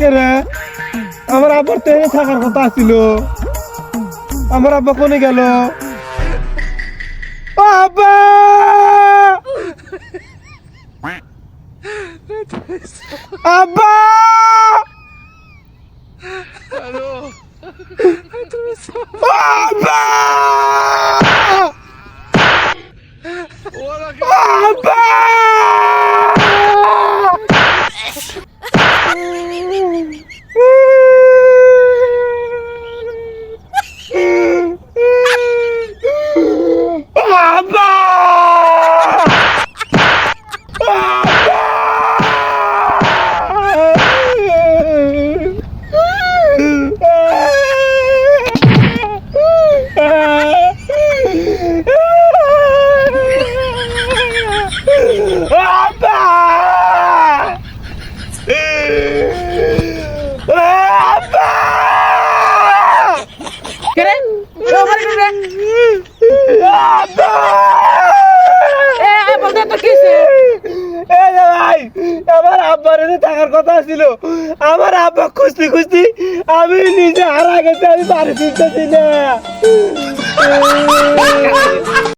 কে রে? আমার আব্বার তো এখানে থাকার কথা ছিল। আমার আব্বা কোনে গেল? ও আব্বা! আব্বা! ও আব্বা! ও আব্বা! আব্বা! কেরে ও মারি রে বলতে তো কিছে ভাই আমার আব্বার এনে থাকার কথা ছিল। আমার আব্বা খুঁজতে খুঁজতে আমি নিজে হারা গেছি, আমি বাড়ি ফিরতেছি না।